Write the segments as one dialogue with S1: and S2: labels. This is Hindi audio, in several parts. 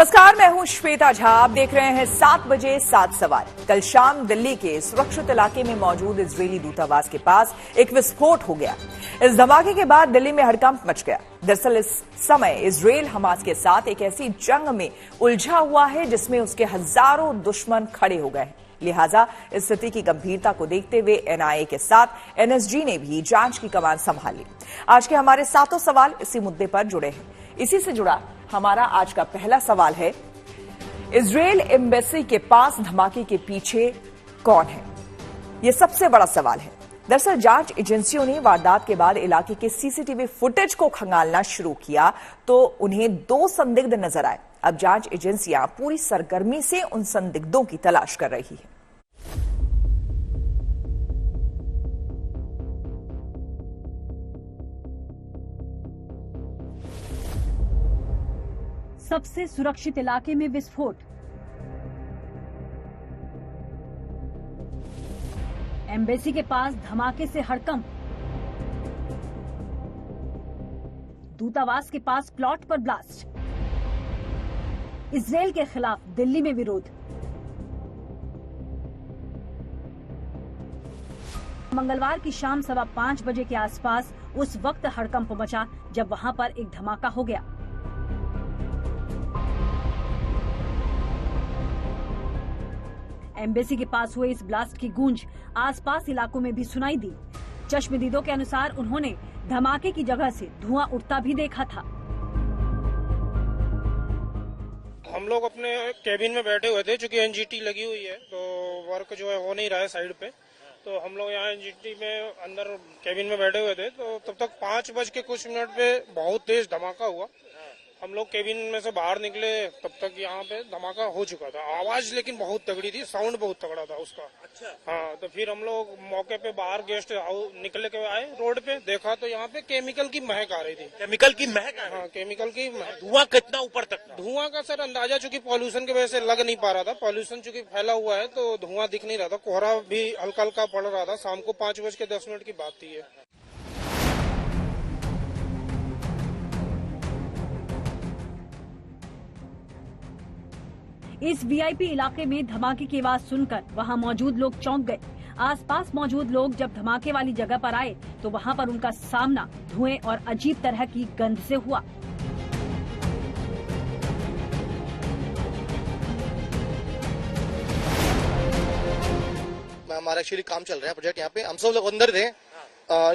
S1: नमस्कार, मैं हूं श्वेता झा। आप देख रहे हैं 7 बजे 7 सवाल। कल शाम दिल्ली के सुरक्षित इलाके में मौजूद इजरायली दूतावास के पास एक विस्फोट हो गया। इस धमाके के बाद दिल्ली में हड़कंप मच गया। दरअसल इस समय इजरायल हमास के साथ एक ऐसी जंग में उलझा हुआ है जिसमें उसके हजारों दुश्मन खड़े हो गए हैं। लिहाजा इस स्थिति की गंभीरता को देखते हुए एनआईए के साथ एनएसजी ने भी जांच की कमान संभाल ली। आज के हमारे 7 सवाल इसी मुद्दे पर जुड़े हैं। इसी से जुड़ा हमारा आज का पहला सवाल है, इजरायल एम्बेसी के पास धमाके के पीछे कौन है? यह सबसे बड़ा सवाल है। दरअसल जांच एजेंसियों ने वारदात के बाद इलाके के सीसीटीवी फुटेज को खंगालना शुरू किया तो उन्हें 2 संदिग्ध नजर आए। अब जांच एजेंसियां पूरी सरगर्मी से उन संदिग्धों की तलाश कर रही है।
S2: सबसे सुरक्षित इलाके में विस्फोट। एम्बेसी के पास धमाके से हड़कंप। दूतावास के पास प्लॉट पर ब्लास्ट। इजरायल के खिलाफ दिल्ली में विरोध। मंगलवार की शाम 5:15 बजे के आसपास उस वक्त हड़कंप मचा जब वहां पर एक धमाका हो गया। एम्बेसी के पास हुए इस ब्लास्ट की गूंज आसपास इलाकों में भी सुनाई दी। चश्मदीदों के अनुसार उन्होंने धमाके की जगह से धुआं उठता भी देखा था।
S3: हम लोग अपने केबिन में बैठे हुए थे, चूंकि एनजीटी लगी हुई है तो वर्क जो है हो नहीं रहा है साइड पे, तो हम लोग यहाँ एनजीटी में अंदर केबिन में बैठे हुए थे। तो तब तक 5:00 पे बहुत तेज धमाका हुआ। हम लोग केबिन में से बाहर निकले तब तक यहाँ पे धमाका हो चुका था। आवाज लेकिन बहुत तगड़ी थी, साउंड बहुत तगड़ा था उसका। अच्छा। हाँ, तो फिर हम लोग मौके पे बाहर गेस्ट निकल के आए, रोड पे देखा तो यहाँ पे केमिकल की महक आ रही थी।
S4: केमिकल की महक?
S3: हाँ, केमिकल की महक।
S4: धुआं कितना ऊपर तक?
S3: धुआं का सर अंदाजा चूंकि पॉल्यूशन की वजह से लग नहीं पा रहा था। पॉल्यूशन चूंकि फैला हुआ है तो धुआं दिख नहीं रहा था। कोहरा भी हल्का हल्का पड़ रहा था। शाम को 5:10 की बात थी ये।
S2: इस वीआईपी इलाके में धमाके की आवाज सुनकर वहां मौजूद लोग चौंक गए। आसपास मौजूद लोग जब धमाके वाली जगह पर आए तो वहां पर उनका सामना धुएं और अजीब तरह की गंध से हुआ।
S5: हमारा एक्चुअली काम चल रहा है प्रोजेक्ट यहाँ पे। हम सब लोग अंदर थे,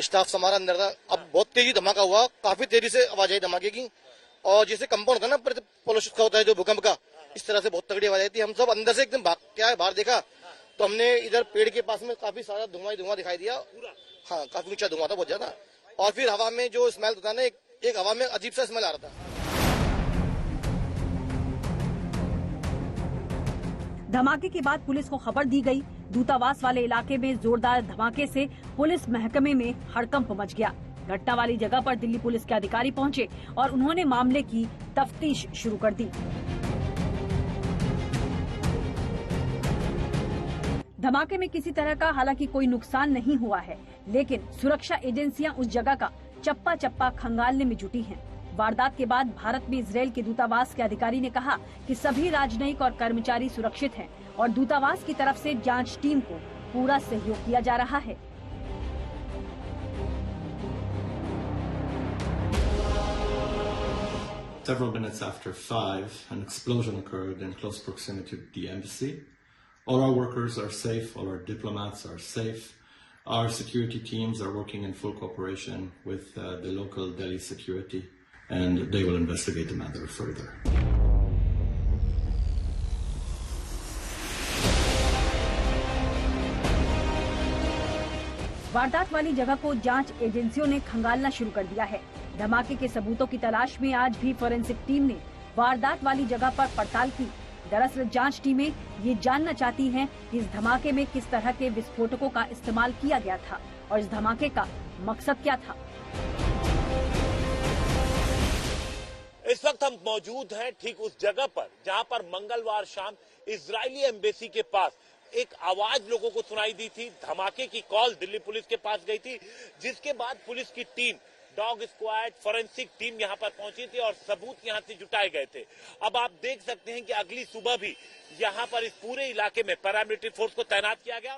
S5: स्टाफ हमारा अंदर था। अब बहुत तेजी धमाका हुआ, काफी तेजी से आवाज आई धमाके की। और जैसे कंपाउंड होता है ना, पोल्यूशन का होता है जो भूकंप का, इस तरह से बहुत तगड़ी आवाज आई थी। हम सब अंदर से एकदम भाग के आए, बाहर देखा तो हमने इधर पेड़ के पास में काफी सारा धुआं दिखाई दिया। हाँ, काफी ऊंचा धुआं था, बहुत ज्यादा। और फिर हवा में जो स्मेल होता है ना, एक हवा में अजीब सा स्मेल आ रहा था।
S2: धमाके के बाद पुलिस को खबर दी गई। दूतावास वाले इलाके में जोरदार धमाके से पुलिस महकमे में हड़कंप मच गया। घटना वाली जगह पर दिल्ली पुलिस के अधिकारी पहुंचे और उन्होंने मामले की तफ्तीश शुरू कर दी। धमाके में किसी तरह का हालांकि कोई नुकसान नहीं हुआ है, लेकिन सुरक्षा एजेंसियां उस जगह का चप्पा चप्पा खंगालने में जुटी हैं। वारदात के बाद भारत में इजरायल के दूतावास के अधिकारी ने कहा कि सभी राजनयिक और कर्मचारी सुरक्षित हैं और दूतावास की तरफ से जांच टीम को पूरा सहयोग किया जा रहा है।
S6: Several minutes after 5, an explosion occurred in close proximity to the embassy. All our workers are safe, all our diplomats are safe. Our security teams are working in full cooperation with the local Delhi security, and they will investigate the matter further.
S2: वारदात वाली जगह को जांच एजेंसियों ने खंगालना शुरू कर दिया है। धमाके के सबूतों की तलाश में आज भी फोरेंसिक टीम ने वारदात वाली जगह पर पड़ताल की। दरअसल जांच टीमें ये जानना चाहती हैं कि इस धमाके में किस तरह के विस्फोटकों का इस्तेमाल किया गया था और इस धमाके का मकसद क्या था।
S4: इस वक्त हम मौजूद हैं ठीक उस जगह पर जहां पर मंगलवार शाम इजरायली एम्बेसी के पास एक आवाज लोगों को सुनाई दी थी। धमाके की कॉल दिल्ली पुलिस के पास गई थी, जिसके बाद पुलिस की team dog squad, forensic team यहां पर पहुंची थी और सबूत यहां से जुटाए गए थे। अब आप देख सकते हैं कि अगली सुबह भी यहां पर इस पूरे इलाके में पैरामिलिट्री फोर्स को तैनात किया गया।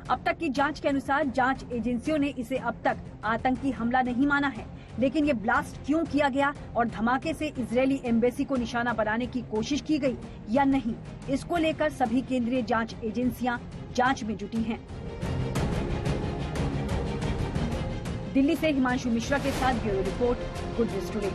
S2: अब तक की जांच के अनुसार जांच एजेंसियों ने इसे अब तक आतंकी हमला नहीं माना है, लेकिन ये ब्लास्ट क्यों किया गया और धमाके से इजरायली एम्बेसी को निशाना बनाने की कोशिश की गई या नहीं, इसको लेकर सभी केंद्रीय जांच एजेंसियां जांच में जुटी हैं। दिल्ली से हिमांशु मिश्रा के साथ bureau report, good news today.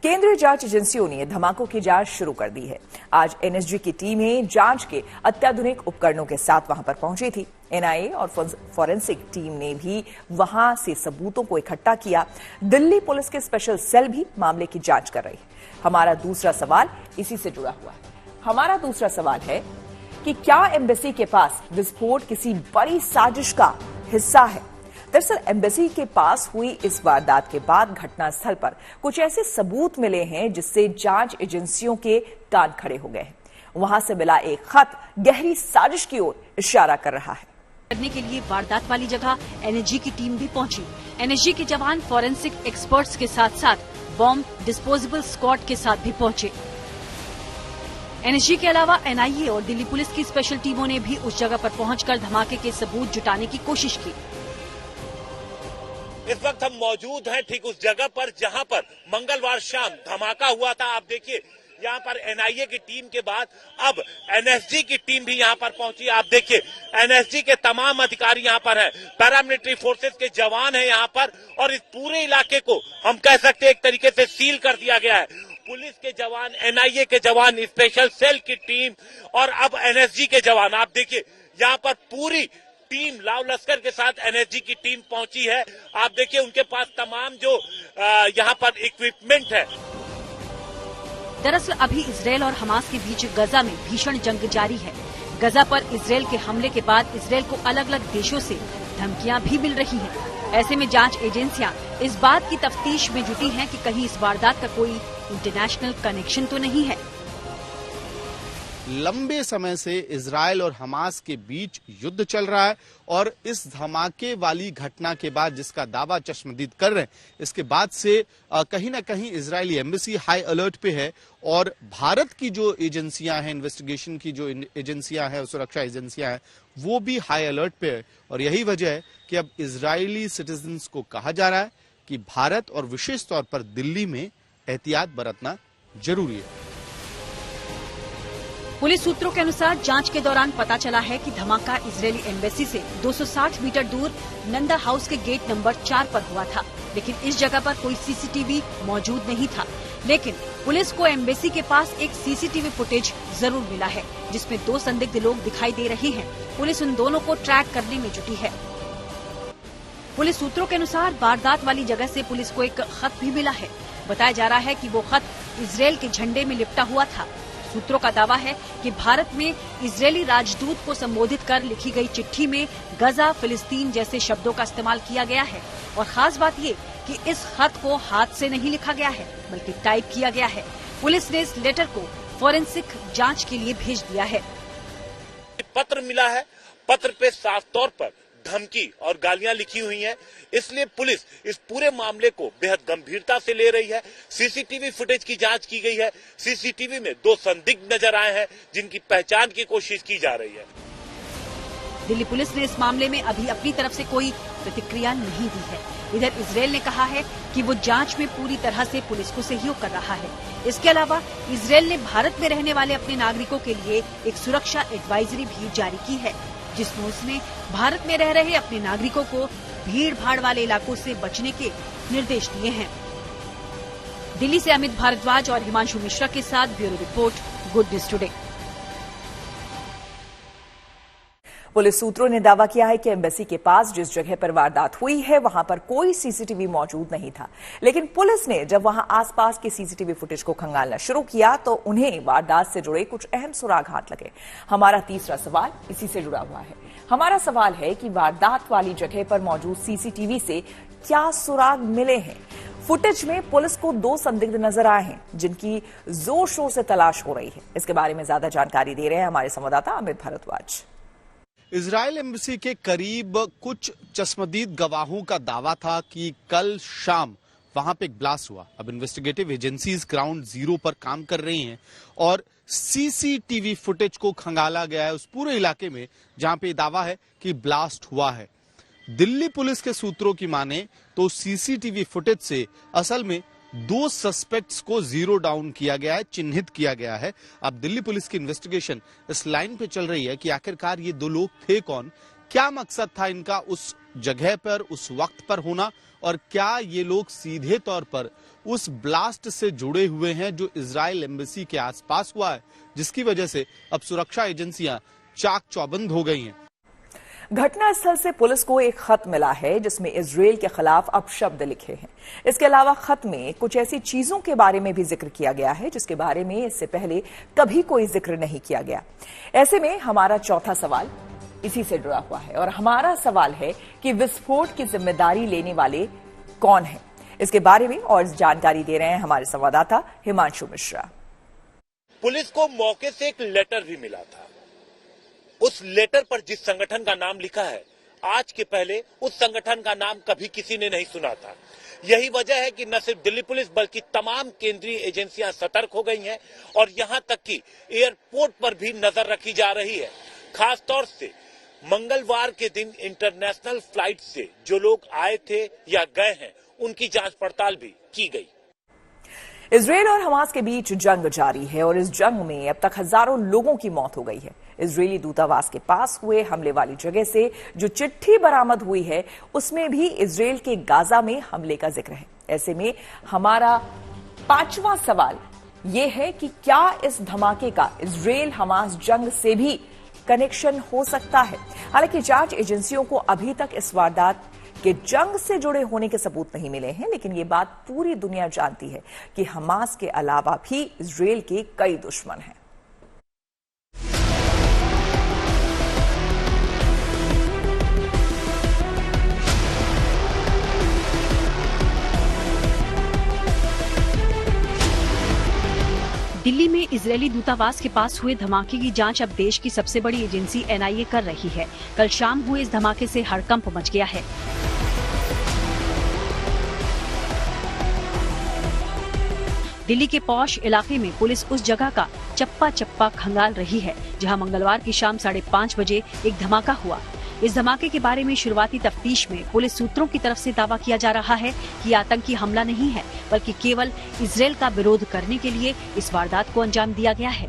S1: केंद्रीय जांच एजेंसियों ने धमाकों की जांच शुरू कर दी है। आज एनएसजी की टीमें जांच के अत्याधुनिक उपकरणों के साथ वहां पर पहुंची थी। एनआईए और फोरेंसिक टीम ने भी वहां से सबूतों को इकट्ठा किया। दिल्ली पुलिस के स्पेशल सेल भी मामले की जांच कर रही है। हमारा दूसरा सवाल इसी से जुड़ा हुआ है। हमारा दूसरा सवाल है कि क्या एम्बेसी के पास विस्फोट किसी बड़ी साजिश का हिस्सा है? दरअसल एम्बेसी के पास हुई इस वारदात के बाद घटनास्थल पर कुछ ऐसे सबूत मिले हैं जिससे जांच एजेंसियों के कान खड़े हो गए हैं। वहां से मिला एक खत गहरी साजिश की ओर इशारा कर रहा है।
S2: करने के लिए वारदात वाली जगह एनएसजी की टीम भी पहुंची। एनएसजी के जवान फॉरेंसिक एक्सपर्ट्स के साथ साथ बॉम्ब डिस्पोजेबल स्क्वाड के साथ भी पहुंचे। एनएसजी के अलावा एनआईए और दिल्ली पुलिस की स्पेशल टीमों ने भी उस जगह पर पहुंचकर धमाके के सबूत जुटाने की कोशिश की।
S4: इस वक्त हम मौजूद हैं ठीक उस जगह पर जहां पर मंगलवार शाम धमाका हुआ था। आप देखिए यहाँ पर एनआईए की टीम के बाद अब एनएसजी की टीम भी यहाँ पर पहुंची। आप देखिए एनएसजी के तमाम अधिकारी यहाँ पर हैं, पैरामिलिट्री फोर्सेस के जवान हैं यहाँ पर, और इस पूरे इलाके को हम कह सकते हैं एक तरीके से सील कर दिया गया है। पुलिस के जवान, एनआईए के जवान, स्पेशल सेल की टीम और अब एनएसजी के जवान, आप देखिए यहाँ पर पूरी टीम लाव लश्कर के साथ एनएसजी की टीम पहुंची है। आप देखिए उनके पास तमाम जो यहाँ पर इक्विपमेंट है।
S2: दरअसल अभी इजरायल और हमास के बीच गजा में भीषण जंग जारी है। गजा पर इजरायल के हमले के बाद इजरायल को अलग अलग देशों से धमकियां भी मिल रही हैं। ऐसे में जांच एजेंसियां इस बात की तफ्तीश में जुटी हैं कि कहीं इस वारदात का कोई इंटरनेशनल कनेक्शन तो नहीं है।
S7: लंबे समय से इजरायल और हमास के बीच युद्ध चल रहा है और इस धमाके वाली घटना के बाद जिसका दावा चश्मदीद कर रहे हैं, इसके बाद से कहीं ना कहीं इजरायली एम्बेसी हाई अलर्ट पे है और भारत की जो एजेंसियां हैं, इन्वेस्टिगेशन की जो एजेंसियां हैं, सुरक्षा एजेंसियां हैं, वो भी हाई अलर्ट पे है। और यही वजह है कि अब इजरायली सिटीजन्स को कहा जा रहा है कि भारत और विशेष तौर पर दिल्ली में एहतियात बरतना जरूरी है।
S2: पुलिस सूत्रों के अनुसार जांच के दौरान पता चला है कि धमाका इजरायली एम्बेसी से 260 मीटर दूर नंदा हाउस के गेट नंबर 4 पर हुआ था, लेकिन इस जगह पर कोई सीसीटीवी मौजूद नहीं था। लेकिन पुलिस को एम्बेसी के पास एक सीसीटीवी फुटेज जरूर मिला है जिसमें 2 संदिग्ध लोग दिखाई दे रहे हैं। पुलिस उन दोनों को ट्रैक करने में जुटी है। पुलिस सूत्रों के अनुसार वारदात वाली जगह से पुलिस को एक खत भी मिला है। बताया जा रहा है कि वो खत इजरायल के झंडे में लिपटा हुआ था। सूत्रों का दावा है कि भारत में इजरायली राजदूत को संबोधित कर लिखी गई चिट्ठी में गजा, फिलिस्तीन जैसे शब्दों का इस्तेमाल किया गया है। और खास बात ये कि इस खत को हाथ से नहीं लिखा गया है बल्कि टाइप किया गया है। पुलिस ने इस लेटर को फोरेंसिक जांच के लिए भेज दिया है।
S4: पत्र मिला है, पत्र पे साफ तौर पर धमकी और गालियां लिखी हुई हैं, इसलिए पुलिस इस पूरे मामले को बेहद गंभीरता से ले रही है। सीसीटीवी फुटेज की जांच की गई है। सीसीटीवी में 2 संदिग्ध नजर आए हैं जिनकी पहचान की कोशिश की जा रही है।
S2: दिल्ली पुलिस ने इस मामले में अभी अपनी तरफ से कोई प्रतिक्रिया नहीं दी है। इधर इजरायल ने कहा है कि वो जांच में पूरी तरह से पुलिस को सहयोग कर रहा है। इसके अलावा इजरायल ने भारत में रहने वाले अपने नागरिकों के लिए एक सुरक्षा एडवाइजरी भी जारी की है, जिसमें उसने भारत में रह रहे अपने नागरिकों को भीड़ भाड़ वाले इलाकों से बचने के निर्देश दिए हैं। दिल्ली से अमित भारद्वाज और हिमांशु मिश्रा के साथ bureau report, good news today.
S1: Police सूत्रों ने दावा किया है कि एम्बेसी के पास जिस जगह पर वारदात हुई है वहां पर कोई सीसीटीवी मौजूद नहीं था, लेकिन पुलिस ने जब वहां आसपास के सीसीटीवी फुटेज को खंगालना शुरू किया तो उन्हें वारदात से जुड़े कुछ अहम सुराग हाथ लगे। हमारा तीसरा सवाल इसी से जुड़ा हुआ है। हमारा सवाल है कि वारदात वाली जगह पर मौजूद सीसीटीवी से क्या सुराग मिले हैं? फुटेज में पुलिस को 2 संदिग्ध नजर आए हैं जिनकी जोर शोर से तलाश हो रही है। इसके बारे में ज्यादा जानकारी दे रहे हैं हमारे संवाददाता अमित भारद्वाज।
S7: इजराइल एम्बेसी के करीब कुछ चश्मदीद गवाहों का दावा था कि कल शाम वहां पे एक ब्लास्ट हुआ। अब इन्वेस्टिगेटिव एजेंसीज ग्राउंड जीरो पर काम कर रही हैं और सीसीटीवी फुटेज को खंगाला गया है उस पूरे इलाके में जहां पे दावा है कि ब्लास्ट हुआ है। दिल्ली पुलिस के सूत्रों की माने तो सीसीटीवी फुटेज से असल में 2 सस्पेक्ट्स को जीरो डाउन किया गया है, चिन्हित किया गया है। अब दिल्ली पुलिस की इन्वेस्टिगेशन इस लाइन पे चल रही है कि आखिरकार ये 2 लोग थे कौन, क्या मकसद था इनका उस जगह पर उस वक्त पर होना, और क्या ये लोग सीधे तौर पर उस ब्लास्ट से जुड़े हुए हैं जो इजराइल एम्बेसी के आसपास हुआ है, जिसकी वजह से अब सुरक्षा एजेंसियां चाक चौबंद हो गई हैं।
S1: घटनास्थल से पुलिस को एक खत मिला है जिसमें इजराइल के खिलाफ अपशब्द लिखे हैं। इसके अलावा खत में कुछ ऐसी चीजों के बारे में भी जिक्र किया गया है जिसके बारे में इससे पहले कभी कोई जिक्र नहीं किया गया। ऐसे में हमारा चौथा सवाल इसी से जुड़ा हुआ है और हमारा सवाल है कि विस्फोट की जिम्मेदारी लेने वाले कौन हैं। इसके बारे में और जानकारी दे रहे हैं हमारे संवाददाता हिमांशु मिश्रा।
S4: पुलिस को मौके से एक लेटर भी मिला था। उस लेटर पर जिस संगठन का नाम लिखा है, आज के पहले उस संगठन का नाम कभी किसी ने नहीं सुना था। यही वजह है कि न सिर्फ दिल्ली पुलिस बल्कि तमाम केंद्रीय एजेंसियां सतर्क हो गई हैं और यहां तक कि एयरपोर्ट पर भी नजर रखी जा रही है। खास तौर से मंगलवार के दिन इंटरनेशनल फ्लाइट से जो लोग आए थे या गए हैं उनकी जांच पड़ताल भी की गई।
S1: इजराइल और हमास के बीच जंग जारी है और इस जंग में अब तक हजारों लोगों की मौत हो गई है। इजरायली दूतावास के पास हुए हमले वाली जगह से जो चिट्ठी बरामद हुई है उसमें भी इजराइल के गाजा में हमले का जिक्र है। ऐसे में हमारा 5वां सवाल यह है कि क्या इस धमाके का इजराइल हमास जंग से भी कनेक्शन हो सकता है। हालांकि जांच एजेंसियों को अभी तक इस वारदात के जंग से जुड़े होने के सबूत नहीं मिले हैं, लेकिन ये बात पूरी दुनिया जानती है कि हमास के अलावा भी इजराइल के कई दुश्मन हैं।
S2: दिल्ली में इजरायली दूतावास के पास हुए धमाके की जांच अब देश की सबसे बड़ी एजेंसी एनआईए कर रही है। कल शाम हुए इस धमाके से हड़कंप मच गया है। दिल्ली के पौश इलाके में पुलिस उस जगह का चप्पा चप्पा खंगाल रही है जहां मंगलवार की शाम 5:30 बजे एक धमाका हुआ। इस धमाके के बारे में शुरुआती तफ्तीश में पुलिस सूत्रों की तरफ से दावा किया जा रहा है कि आतंकी हमला नहीं है, बल्कि केवल इजराइल का विरोध करने के लिए इस वारदात को अंजाम दिया गया है।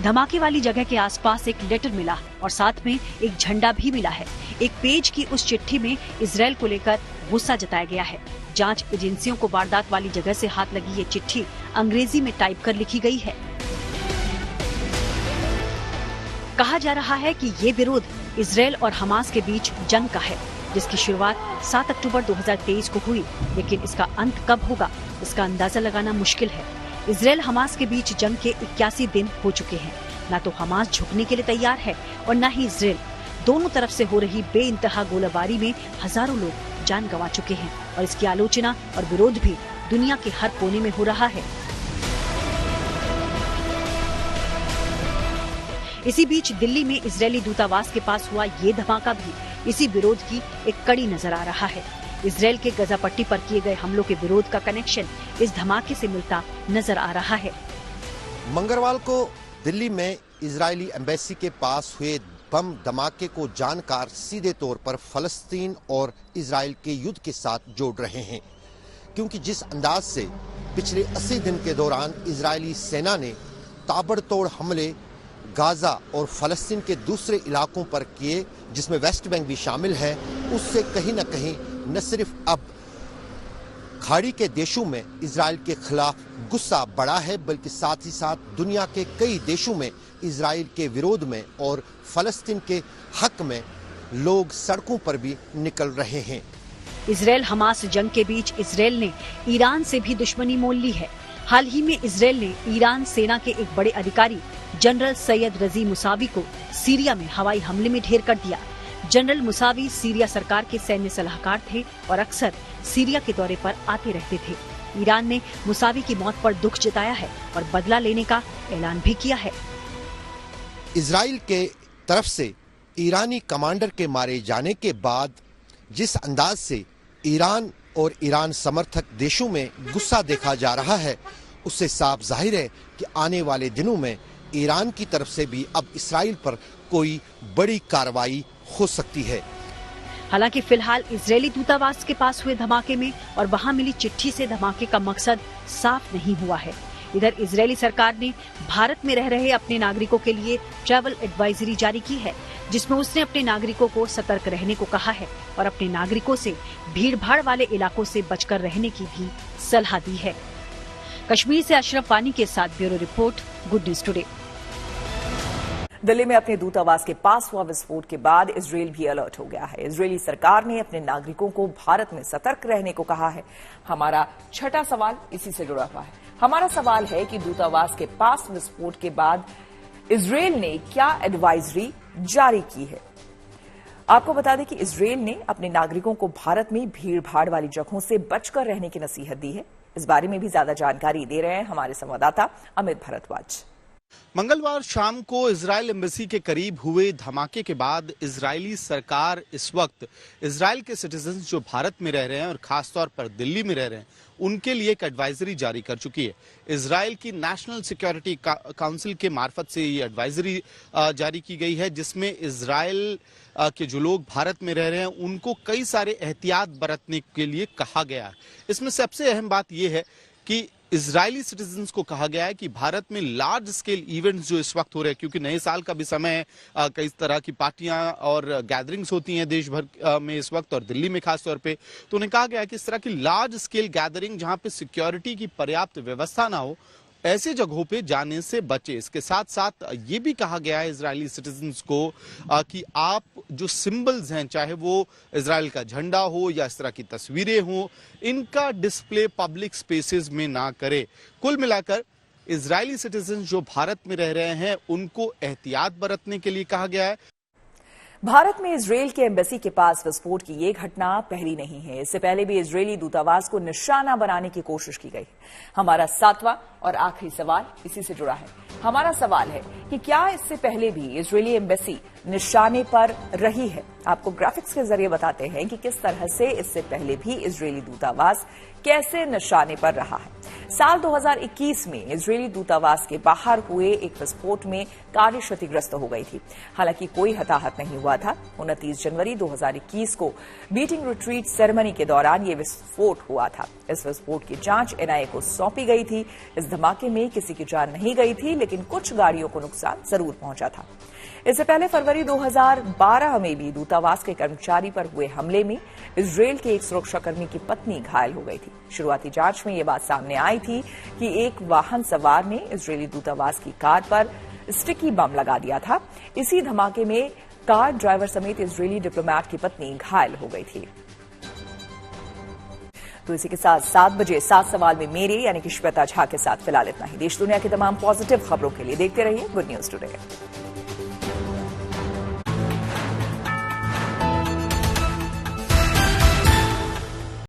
S2: धमाके वाली जगह के आसपास एक लेटर मिला और साथ में एक झंडा भी मिला है। एक पेज की उस चिट्ठी में इजराइल को लेकर गुस्सा जताया गया है। जांच एजेंसियों को वारदात वाली जगह से हाथ लगी ये चिट्ठी अंग्रेजी में टाइप कर लिखी गई है। कहा जा रहा है कि ये विरोध इजराइल और हमास के बीच जंग का है, जिसकी शुरुआत 7 अक्टूबर 2023 को हुई, लेकिन इसका अंत कब होगा इसका अंदाजा लगाना मुश्किल है। इजराइल हमास के बीच जंग के 81 दिन हो चुके हैं। न तो हमास झुकने के लिए तैयार है और न ही इजराइल। दोनों तरफ से हो रही बेइंतहा गोलाबारी में हजारों लोग जान गंवा चुके हैं और इसकी आलोचना और विरोध भी दुनिया के हर कोने में हो रहा है। इसी बीच दिल्ली में इजरायली दूतावास के पास हुआ ये धमाका भी इसी विरोध की एक कड़ी नजर आ रहा है। इजराइल के गजा पट्टी पर किए गए हमलों के विरोध का कनेक्शन इस धमाके से मिलता नजर आ रहा है।
S8: मंगलवार को दिल्ली में इजरायली एम्बेसी के पास हुए बम धमाके को जानकार सीधे तौर पर फलस्तीन और इजराइल के युद्ध के साथ जोड़ रहे हैं, क्योंकि जिस अंदाज से पिछले 80 दिन के दौरान इजरायली सेना ने ताबड़तोड़ हमले गाजा और फलस्तीन के दूसरे इलाकों पर किए, जिसमें वेस्ट बैंक भी शामिल है, उससे कहीं न कहीं न सिर्फ अब खाड़ी के देशों में इजराइल के खिलाफ गुस्सा बढ़ा है, बल्कि साथ ही साथ दुनिया के कई देशों में इजराइल के विरोध में और फलस्तीन के हक में लोग सड़कों पर भी निकल रहे हैं।
S2: इजराइल हमास जंग के बीच इजराइल ने ईरान से भी दुश्मनी मोल ली है। हाल ही में इजराइल ने ईरान सेना के एक बड़े अधिकारी जनरल सैयद रजी मुसावी को सीरिया में हवाई हमले में ढेर कर दिया। जनरल मुसावी सीरिया सरकार के सैन्य सलाहकार थे और अक्सर सीरिया के दौरे पर आते रहते थे। ईरान ने मुसावी की मौत पर दुख जताया है और बदला लेने का ऐलान भी किया है।
S8: इजराइल के तरफ से ईरानी कमांडर के मारे जाने के बाद जिस अंदाज से ईरान और ईरान समर्थक देशों में गुस्सा देखा जा रहा है, उससे साफ जाहिर है कि आने वाले दिनों में ईरान की तरफ से भी अब इस्राइल पर कोई बड़ी कार्रवाई हो सकती है।
S2: हालांकि फिलहाल इजरायली दूतावास के पास हुए धमाके में और वहां मिली चिट्ठी से धमाके का मकसद साफ नहीं हुआ है। इधर इजरायली सरकार ने भारत में रह रहे अपने नागरिकों के लिए ट्रैवल एडवाइजरी जारी की है, जिसमें उसने अपने नागरिकों को सतर्क रहने को कहा है और अपने नागरिकों से भीड़-भाड़ वाले इलाकों से बचकर रहने की भी सलाह दी है। कश्मीर से अशरफ वानी के साथ bureau report, good news today.
S1: Delhi में अपने दूतावास के पास हुआ विस्फोट के बाद इजरायल भी अलर्ट हो गया है। इजरायली सरकार ने अपने नागरिकों को भारत में सतर्क रहने को कहा है। हमारा छठा सवाल इसी से जुड़ा हुआ है। हमारा सवाल है कि दूतावास के पास विस्फोट के बाद इजरायल ने क्या एडवाइजरी जारी की है। आपको बता दें कि इजरायल ने अपने नागरिकों को भारत में भीड़ भाड़ वाली जगहों से बचकर रहने की नसीहत दी है। इस बारे में भी ज्यादा जानकारी दे रहे हैं हमारे संवाददाता अमित भारद्वाज।
S7: मंगलवार शाम को इजरायल एम्बेसी के करीब हुए धमाके के बाद इजरायली सरकार इस वक्त इजरायल के सिटीजन्स जो भारत में रह रहे हैं और खासतौर पर दिल्ली में रह रहे हैं, उनके लिए एक एडवाइजरी जारी कर चुकी है। इजरायल की नेशनल सिक्योरिटी काउंसिल के मार्फत से ये एडवाइजरी जारी की गई है, जिसमें इजरायल के जो लोग भारत में रह रहे हैं उनको कई सारे एहतियात बरतने के लिए कहा गया है। इसमें सबसे अहम बात यह है कि इजरायली सिटीजन्स को कहा गया है कि भारत में लार्ज स्केल इवेंट्स जो इस वक्त हो रहे हैं, क्योंकि नए साल का भी समय है, कई तरह की पार्टियां और गैदरिंग्स होती हैं देश भर में इस वक्त और दिल्ली में खास तौर पे, तो उन्हें कहा गया है कि इस तरह की लार्ज स्केल गैदरिंग जहां पे सिक्योरिटी की पर्याप्त व्यवस्था ना हो, ऐसे जगहों पे जाने से बचे। इसके साथ साथ ये भी कहा गया है इजरायली सिटीजन्स को कि आप जो सिंबल्स हैं, चाहे वो इजराइल का झंडा हो या इस तरह की तस्वीरें हो, इनका डिस्प्ले पब्लिक स्पेसेस में ना करें। कुल मिलाकर इजरायली सिटीजन्स जो भारत में रह रहे हैं उनको एहतियात बरतने के लिए कहा गया है।
S1: भारत में इजरायल के एम्बेसी के पास विस्फोट की ये घटना पहली नहीं है। इससे पहले भी इजरायली दूतावास को निशाना बनाने की कोशिश की गई। हमारा सातवां और आखिरी सवाल इसी से जुड़ा है। हमारा सवाल है कि क्या इससे पहले भी इजरायली एम्बेसी निशाने पर रही है। आपको ग्राफिक्स के जरिए बताते हैं कि किस तरह से इससे पहले भी इजरायली दूतावास कैसे निशाने पर रहा है। साल 2021 में इजरायली दूतावास के बाहर हुए एक विस्फोट में कार्य क्षतिग्रस्त हो गई थी। हालांकि कोई हताहत नहीं हुआ था। 29 जनवरी 2021 को मीटिंग रिट्रीट सेरेमनी के दौरान यह विस्फोट हुआ था। इस विस्फोट की जांच एनआईए को सौंपी गई थी। इस धमाके में किसी की जान नहीं गई थी, लेकिन कुछ गाड़ियों को नुकसान जरूर पहुंचा था। इससे पहले फरवरी 2012 में भी दूतावास के कर्मचारी पर हुए हमले में इजरायल के एक सुरक्षाकर्मी की पत्नी घायल हो गई थी। शुरुआती जांच में यह बात सामने आई थी कि एक वाहन सवार ने इजरायली दूतावास की कार पर स्टिकी बम लगा दिया था। इसी धमाके में कार ड्राइवर समेत इजरायली डिप्लोमैट की पत्नी घायल हो गई थी। तो इसी के साथ 7 बजे 7 सवाल में मेरे यानी कि श्वेता झा के साथ फिलहाल इतना ही। देश दुनिया की तमाम पॉजिटिव खबरों के लिए देखते रहिए गुड न्यूज टुडे।